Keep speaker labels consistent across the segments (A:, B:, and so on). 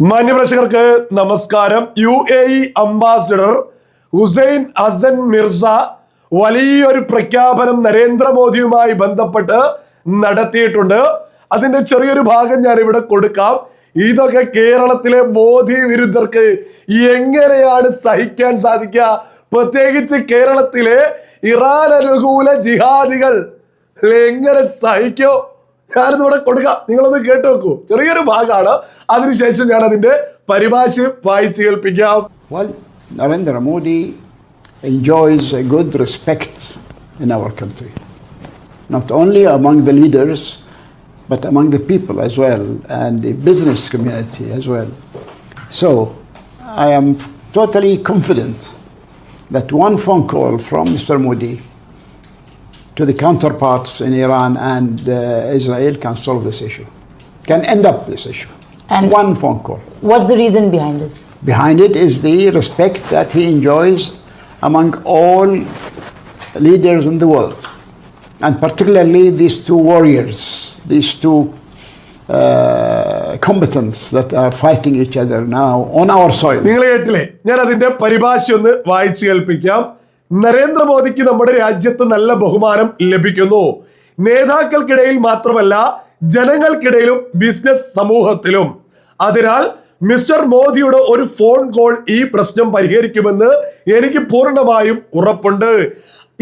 A: മാന്യപ്രേക്ഷകർക്ക് നമസ്കാരം. UAE ambassador Hussain Hasan Mirza വലിയൊരു പ്രഖ്യാപനം നരേന്ദ്രമോദിയുമായി ബന്ധപ്പെട്ട് നടത്തിയിട്ടുണ്ട്. അതിന്റെ ചെറിയൊരു ഭാഗം ഞാൻ ഇവിടെ കൊടുക്കാം. ഇതൊക്കെ കേരളത്തിലെ മോദി വിരുദ്ധർക്ക് എങ്ങനെയാണ് സഹിക്കാൻ സാധിക്കുക? പ്രത്യേകിച്ച് കേരളത്തിലെ ഇറാൻ അനുകൂല ജിഹാദികൾ എങ്ങനെ സഹിക്കോ? ഞാനിതിവിടെ കൊടുക്കാം, നിങ്ങളൊന്ന് കേട്ടു വെക്കൂ. ചെറിയൊരു ഭാഗമാണ്, അതിനുശേഷം ഞാൻ അതിന്റെ പരിഭാഷ വായിച്ചു കേൾപ്പിക്കാം.
B: Well, Narendra Modi enjoys a good respect in our country, not only among the leaders, but among the people as well, and the business community as well. So, I am totally confident that one phone call from Mr. Modi to the counterparts in Iran and Israel can solve this issue, can end up this issue.
C: And
B: one phone call.
C: What's the reason behind this?
B: Behind it is the respect that he enjoys among all leaders in the world, and particularly these two warriors, these two combatants that are fighting each other now on our soil.
A: നിങ്ങൾ കേട്ടില്ലേ? ഞാൻ അതിന്റെ പരിഭാഷ ഒന്ന് വായിച്ചു കേൾപ്പിക്കാം. നരേന്ദ്രമോദിക്ക് നമ്മുടെ രാജ്യത്ത് നല്ല ബഹുമാനം ലഭിക്കുന്നു. നേതാക്കൾക്കിടയിൽ മാത്രമല്ല, ജനങ്ങൾക്കിടയിലും ബിസിനസ് സമൂഹത്തിലും. അതിനാൽ മിസ്റ്റർ മോദിയുടെ ഒരു ഫോൺ കോൾ ഈ പ്രശ്നം പരിഹരിക്കുമെന്ന് എനിക്ക് പൂർണ്ണമായും ഉറപ്പുണ്ട്.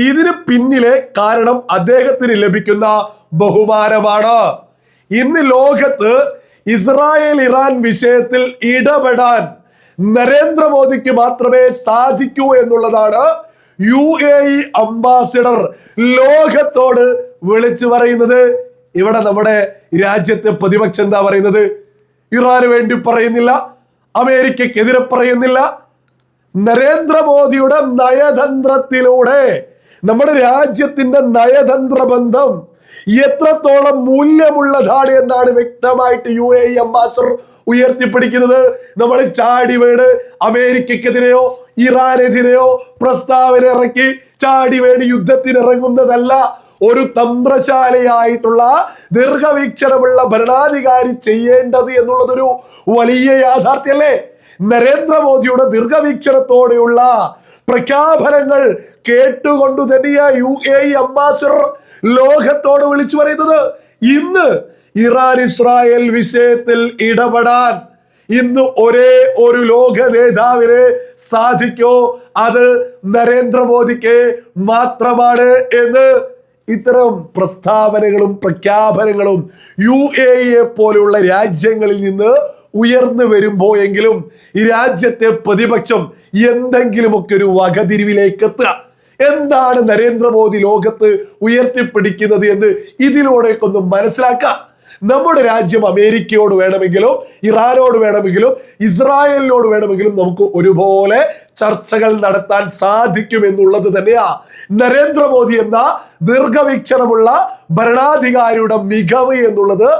A: ഇതിന് പിന്നിലെ കാരണം അദ്ദേഹത്തിന് ലഭിക്കുന്ന ബഹുമാനമാണ്. ഇന്ന് ലോകത്ത് ഇസ്രായേൽ ഇറാൻ വിഷയത്തിൽ ഇടപെടാൻ നരേന്ദ്രമോദിക്ക് മാത്രമേ സാധിക്കൂ എന്നുള്ളതാണ് UAE അംബാസിഡർ ലോകത്തോട് വിളിച്ചു പറയുന്നത്. ഇവിടെ നമ്മുടെ രാജ്യത്തെ പ്രതിപക്ഷം എന്താ പറയുന്നത്? ഇറാന് വേണ്ടി പറയുന്നില്ല, അമേരിക്കക്കെതിരെ പറയുന്നില്ല. നരേന്ദ്രമോദിയുടെ നയതന്ത്രത്തിലൂടെ നമ്മുടെ രാജ്യത്തിന്റെ നയതന്ത്ര ബന്ധം എത്രത്തോളം മൂല്യമുള്ളതാണ് എന്നാണ് വ്യക്തമായിട്ട് UAE അംബാസിഡർ ഉയർത്തിപ്പിടിക്കുന്നത്. നമ്മൾ ചാടി വീണ് അമേരിക്കക്കെതിരെയോ ഇറാനെതിരെയോ പ്രസ്താവന ഇറക്കി ചാടി വീണ് യുദ്ധത്തിനിറങ്ങുന്നതല്ല ഒരു തന്ത്രശാലിയായിട്ടുള്ള ദീർഘവീക്ഷണമുള്ള ഭരണാധികാരി ചെയ്യേണ്ടത് എന്നുള്ളതൊരു വലിയ യാഥാർത്ഥ്യമല്ലേ? നരേന്ദ്രമോദിയുടെ ദീർഘവീക്ഷണത്തോടെയുള്ള പ്രഖ്യാപനങ്ങൾ കേട്ടുകൊണ്ടു തന്നെയാണ് UAE അംബാസിഡർ ലോകത്തോട് വിളിച്ചു പറയുന്നത്. ഇന്ന് ഇറാൻ ഇസ്രായേൽ വിഷയത്തിൽ ഇടപെടാൻ ഇന്ന് ഒരേ ഒരു ലോക നേതാവിനെ സാധിക്കോ? അത് നരേന്ദ്രമോദിക്ക് മാത്രമാണ് എന്ന് ഇത്തരം പ്രസ്താവനകളും പ്രഖ്യാപനങ്ങളും UAE പോലെയുള്ള രാജ്യങ്ങളിൽ നിന്ന് ഉയർന്നു വരുമ്പോഴെങ്കിലും ഈ രാജ്യത്തെ പ്രതിപക്ഷം എന്തെങ്കിലുമൊക്കെ ഒരു വകതിരിവിലേക്ക് എത്തുക. എന്താണ് നരേന്ദ്രമോദി ലോകത്ത് ഉയർത്തിപ്പിടിക്കുന്നത് എന്ന് ഇതിലൂടെയൊക്കെ മനസ്സിലാക്കാം. നമ്മുടെ രാജ്യം അമേരിക്കയോട് വേണമെങ്കിലും ഇറാനോട് വേണമെങ്കിലും ഇസ്രായേലിനോട് വേണമെങ്കിലും നമുക്ക് ഒരുപോലെ ചർച്ചകൾ നടത്താൻ സാധിക്കും എന്നുള്ളത് തന്നെയാ നരേന്ദ്രമോദി എന്ന ദീർഘവീക്ഷണമുള്ള ഭരണാധികാരിയുടെ മികവ് എന്നുള്ളത്.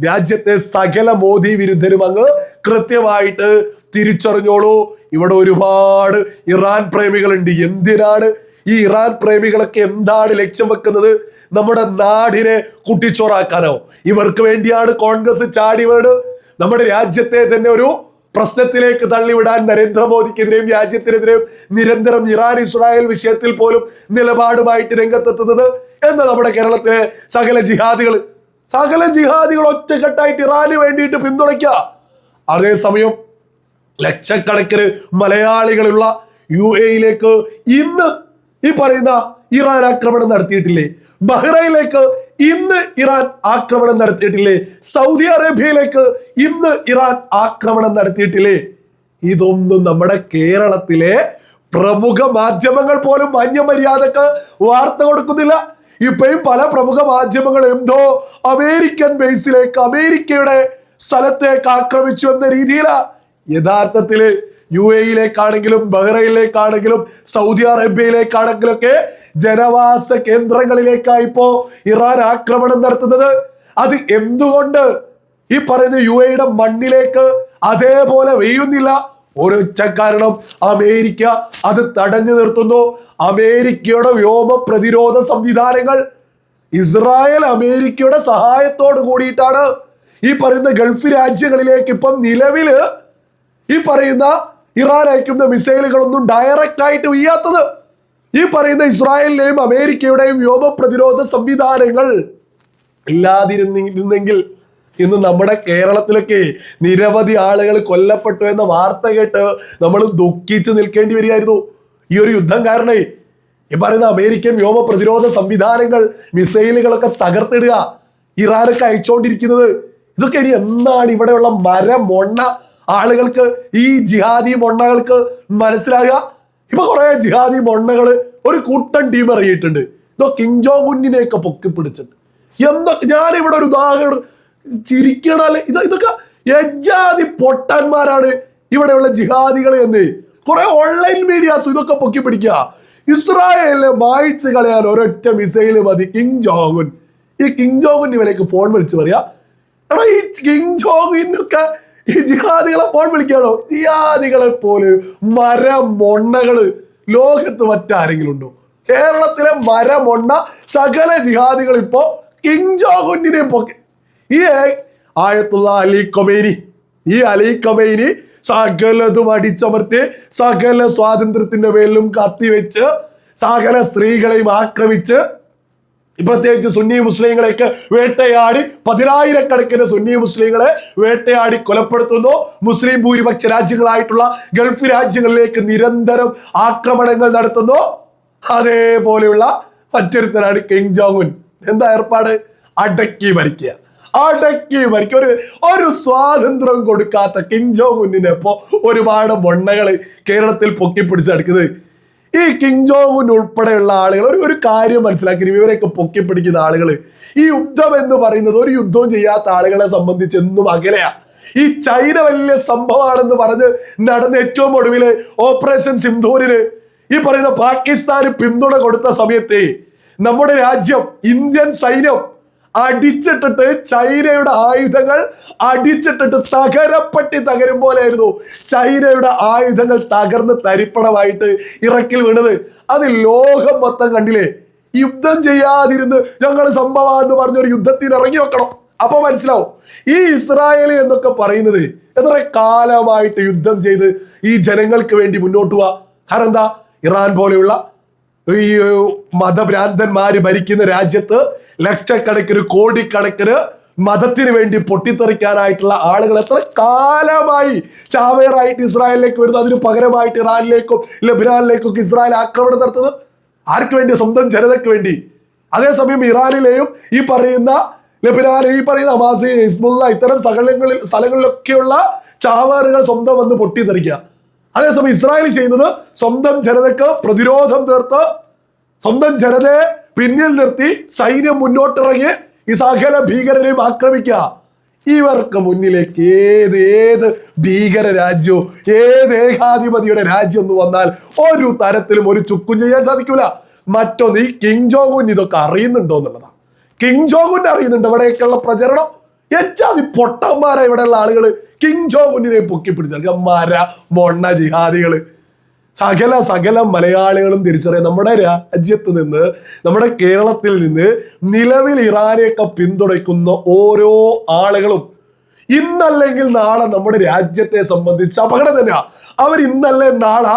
A: രാജ്യത്തെ സകല മോദി വിരുദ്ധരും അങ്ങ് കൃത്യമായിട്ട് തിരിച്ചറിഞ്ഞോളൂ. ഇവിടെ ഒരുപാട് ഇറാൻ പ്രേമികളുണ്ട്. എന്തിനാണ് ഈ ഇറാൻ പ്രേമികളൊക്കെ എന്താണ് ലക്ഷ്യം വെക്കുന്നത്? നമ്മുടെ നാടിനെ കുട്ടിച്ചോറാക്കാനോ? ഇവർക്ക് വേണ്ടിയാണ് കോൺഗ്രസ് ചാടി വീണ് നമ്മുടെ രാജ്യത്തെ തന്നെ ഒരു പ്രശ്നത്തിലേക്ക് തള്ളിവിടാൻ നരേന്ദ്രമോദിക്കെതിരെയും രാജ്യത്തിനെതിരെയും നിരന്തരം ഇറാൻ ഇസ്രായേൽ വിഷയത്തിൽ പോലും നിലപാടുമായിട്ട് രംഗത്തെത്തുന്നത് എന്ന് നമ്മുടെ കേരളത്തിലെ സകല ജിഹാദികൾ ഒറ്റക്കെട്ടായിട്ട് ഇറാന് വേണ്ടിയിട്ട് പിന്തുണയ്ക്കുക. അതേസമയം ലക്ഷക്കണക്കിന് മലയാളികളുള്ള UAE-യിലേക്ക് ഇന്ന് ഈ പറയുന്ന ഇറാൻ ആക്രമണം നടത്തിയിട്ടില്ലേ? ബഹ്റൈനിലേക്ക് ഇന്ന് ഇറാൻ ആക്രമണം നടത്തിയിട്ടില്ലേ? സൗദി അറേബ്യയിലേക്ക് ഇന്ന് ഇറാൻ ആക്രമണം നടത്തിയിട്ടില്ലേ? ഇതൊന്നും നമ്മുടെ കേരളത്തിലെ പ്രമുഖ മാധ്യമങ്ങൾ പോലും മാന്യമര്യാദക്ക് വാർത്ത കൊടുക്കുന്നില്ല. ഇപ്പോഴും പല പ്രമുഖ മാധ്യമങ്ങൾ എന്തോ അമേരിക്കൻ ബേസിലേക്ക് അമേരിക്കയുടെ സ്ഥലത്തേക്ക് ആക്രമിച്ചു എന്ന രീതിയിലാ. യഥാർത്ഥത്തില് UAE-യിലേക്കാണെങ്കിലും ബഹ്റൈനിലേക്കാണെങ്കിലും സൗദി അറേബ്യയിലേക്കാണെങ്കിലും ഒക്കെ ജനവാസ കേന്ദ്രങ്ങളിലേക്കാണ് ഇപ്പോ ഇറാൻ ആക്രമണം നടത്തുന്നത്. അത് എന്തുകൊണ്ട് ഈ പറയുന്ന UAE-യുടെ മണ്ണിലേക്ക് അതേപോലെ വെയ്യുന്നില്ല? ഒരൊറ്റ കാരണം, അമേരിക്ക അത് തടഞ്ഞു നിർത്തുന്നു. അമേരിക്കയുടെ വ്യോമ പ്രതിരോധ സംവിധാനങ്ങൾ ഇസ്രായേൽ അമേരിക്കയുടെ സഹായത്തോട് കൂടിയിട്ടാണ് ഈ പറയുന്ന ഗൾഫ് രാജ്യങ്ങളിലേക്ക് ഇപ്പം നിലവില് ഈ പറയുന്ന ഇറാൻ അയക്കുന്ന മിസൈലുകളൊന്നും ഡയറക്റ്റ് ആയിട്ട് വീഴാത്തത്? ഈ പറയുന്ന ഇസ്രായേലിന്റെയും അമേരിക്കയുടെയും വ്യോമ പ്രതിരോധ സംവിധാനങ്ങൾ ഇല്ലാതിരുന്നെങ്കിൽ ഇന്ന് നമ്മുടെ കേരളത്തിലൊക്കെ നിരവധി ആളുകൾ കൊല്ലപ്പെട്ടു എന്ന വാർത്ത കേട്ട് നമ്മൾ ദുഃഖിച്ച് നിൽക്കേണ്ടി വരികയായിരുന്നു. ഈ ഒരു യുദ്ധം കാരണേ ഈ പറയുന്ന അമേരിക്കൻ വ്യോമ പ്രതിരോധ സംവിധാനങ്ങൾ, മിസൈലുകളൊക്കെ തകർത്തിടുക ഇറാനൊക്കെ അയച്ചുകൊണ്ടിരിക്കുന്നത്. ഇതൊക്കെ ഇനി എന്നാണ് ഇവിടെയുള്ള മൊണ്ണ ആളുകൾക്ക്, ഈ ജിഹാദി മൊണ്ണകൾക്ക് മനസ്സിലാകുക? ഇപ്പൊ കുറെ ജിഹാദി മൊണ്ണകള് ഒരു കൂട്ടം ടീം ഇറങ്ങിയിട്ടുണ്ട്. ഇതോ കിം ജോങ് ഉന്നിനെയൊക്കെ പൊക്കിപ്പിടിച്ചിട്ട് എന്തൊക്കെ. ഞാനിവിടെ ഒരു ഉദാഹരണം ചിരിക്കണല്ലേ, ഇതൊക്കെ യജാതി പൊട്ടന്മാരാണ് ഇവിടെയുള്ള ജിഹാദികൾ എന്ന് കുറെ ഓൺലൈൻ മീഡിയാസ് ഇതൊക്കെ പൊക്കിപ്പിടിക്കുക. ഇസ്രായേലിനെ മായ്ച്ചു കളയാൻ ഒരൊറ്റ മിസൈല് മതി കിം ജോങ് ഉൻ. ഈ കിം ജോങ് ഉൻ ഇവരേക്ക് ഫോൺ വിളിച്ച് പറയാ, എടാ ഈ കിം ജോങ് ഉന്നൊക്കെ ഈ ജിഹാദികളെ ഫോൺ വിളിക്കാണോ? ജിഹാദികളെ പോലെ മൊണ്ണകള് ലോകത്ത് മറ്റാരെങ്കിലും ഉണ്ടോ? കേരളത്തിലെ മൊണ്ണ സകല ജിഹാദികൾ ഇപ്പോ കിം ജോങ് ഉന്നിനെ പൊക്കി. ഈ ആയത്തുള്ള അലി ഖൊമൈനി സകലതും അടിച്ചമർത്തി സകല സ്വാതന്ത്ര്യത്തിന്റെ പേരിലും കത്തിവെച്ച് സകല സ്ത്രീകളെയും ആക്രമിച്ച് പ്രത്യേകിച്ച് സുന്നി മുസ്ലിങ്ങളെയൊക്കെ വേട്ടയാടി 10,000-കണക്കിന് സുന്നി മുസ്ലിങ്ങളെ വേട്ടയാടി കൊലപ്പെടുത്തുന്നു. മുസ്ലിം ഭൂരിപക്ഷ രാജ്യങ്ങളായിട്ടുള്ള ഗൾഫ് രാജ്യങ്ങളിലേക്ക് നിരന്തരം ആക്രമണങ്ങൾ നടത്തുന്നു. അതേപോലെയുള്ള മറ്റൊരുത്തരാണ് കിം ജോങ് ഉൻ. എന്താ ഏർപ്പാട്? അടക്കി ഭരിക്കുക. ഒരു സ്വാതന്ത്ര്യം കൊടുക്കാത്ത കിം ജോങ് ഉന്നിനെ ഇപ്പോ ഒരുപാട് മൊണ്ണകള് കേരളത്തിൽ പൊക്കിപ്പിടിച്ചെടുക്കുന്നത്. ഈ കിം ജോങ് ഉൻ ഉൾപ്പെടെയുള്ള ആളുകൾ ഒരു കാര്യം മനസ്സിലാക്കി, ഇവരെയൊക്കെ പൊക്കിപ്പിടിക്കുന്ന ആളുകൾ ഈ യുദ്ധം എന്ന് പറയുന്നത് ഒരു യുദ്ധവും ചെയ്യാത്ത ആളുകളെ സംബന്ധിച്ച് എന്നും അകലെയാ. ഈ ചൈന വലിയ സംഭവമാണെന്ന് പറഞ്ഞ് നടന്ന ഏറ്റവും ഒടുവില് ഓപ്പറേഷൻ സിന്ദൂരിന് ഈ പറയുന്ന പാകിസ്ഥാന് പിന്തുണ കൊടുത്ത സമയത്ത് നമ്മുടെ രാജ്യം, ഇന്ത്യൻ സൈന്യം അടിച്ചിട്ടിട്ട് ചൈനയുടെ ആയുധങ്ങൾ അടിച്ചിട്ടിട്ട് തകരപ്പെട്ടി തകരും പോലെയായിരുന്നു ചൈനയുടെ ആയുധങ്ങൾ തകർന്ന് തരിപ്പണമായിട്ട് ഇറക്കിൽ വീണത്. അത് ലോകം മൊത്തം കണ്ടില്ലേ? യുദ്ധം ചെയ്യാതിരുന്ന് ഞങ്ങൾ സംഭവം എന്ന് പറഞ്ഞൊരു യുദ്ധത്തിന് ഇറങ്ങി വെക്കണം. അപ്പൊ മനസ്സിലാവും ഈ ഇസ്രായേൽ എന്നൊക്കെ പറയുന്നത് എത്ര കാലമായിട്ട് യുദ്ധം ചെയ്ത് ഈ ജനങ്ങൾക്ക് വേണ്ടി മുന്നോട്ട് പോവാ. കാരണം എന്താ? ഇറാൻ പോലെയുള്ള ഈ മതഭ്രാന്തന്മാര് ഭരിക്കുന്ന രാജ്യത്ത് ലക്ഷക്കണക്കിന് കോടിക്കണക്കിന് മതത്തിന് വേണ്ടി പൊട്ടിത്തെറിക്കാനായിട്ടുള്ള ആളുകൾ എത്ര കാലമായി ചാവേറായിട്ട് ഇസ്രായേലിലേക്ക് വരുന്നത്. അതിന് പകരമായിട്ട് ഇറാനിലേക്കും ലബനാനിലേക്കും ഇസ്രായേൽ ആക്രമണം നടത്തുന്നത് ആർക്ക് വേണ്ടി? സ്വന്തം ജനതയ്ക്ക് വേണ്ടി. അതേസമയം ഇറാനിലെയും ഈ പറയുന്ന ലബനാനിലെ ഈ പറയുന്ന ഹമാസ്, ഹിസ്ബുള്ള ഇത്തരം സ്ഥലങ്ങളിലൊക്കെയുള്ള ചാവേറുകൾ സ്വന്തം വന്ന് പൊട്ടിത്തെറിക്കുക. അതേസമയം ഇസ്രായേൽ ചെയ്യുന്നത് സ്വന്തം ജനതയ്ക്ക് പ്രതിരോധം തീർത്ത് സ്വന്തം ജനതയെ പിന്നിൽ നിർത്തി സൈന്യം മുന്നോട്ടിറങ്ങി ഈ സകല ഭീകരരെയും ആക്രമിക്കുക. ഇവർക്ക് മുന്നിലേക്ക് ഏത് ഭീകര രാജ്യവും ഏത് ഏകാധിപതിയുടെ രാജ്യം എന്ന് വന്നാൽ ഒരു തരത്തിലും ഒരു ചുക്കും ചെയ്യാൻ സാധിക്കൂല. മറ്റൊന്ന്, ഈ കിം ജോങ് ഉൻ ഇതൊക്കെ അറിയുന്നുണ്ടോ എന്നുള്ളതാണ്. കിം ജോങ് ഉൻ അറിയുന്നുണ്ട് ഇവിടെയൊക്കെയുള്ള പ്രചരണം. എച്ചാതി പൊട്ടന്മാരാ ഇവിടെയുള്ള ആളുകൾ കിം ജോങ് ഉന്നിനെ പൊക്കി പിടിച്ച മൊണ്ണ ജിഹാദികള്. സകല മലയാളികളും തിരിച്ചറിയാം, നമ്മുടെ രാജ്യത്ത് നിന്ന്, നമ്മുടെ കേരളത്തിൽ നിന്ന് നിലവിൽ ഇറാനെയൊക്കെ പിന്തുണയ്ക്കുന്ന ഓരോ ആളുകളും ഇന്നല്ലെങ്കിൽ നാളെ നമ്മുടെ രാജ്യത്തെ സംബന്ധിച്ച് അപകടം തന്നെയാ. അവർ ഇന്നല്ലേ നാളെ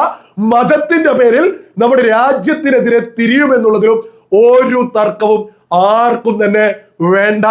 A: മതത്തിന്റെ പേരിൽ നമ്മുടെ രാജ്യത്തിനെതിരെ തിരിയുമെന്നുള്ളതിലും ഒരു തർക്കവും ആർക്കും തന്നെ വേണ്ട.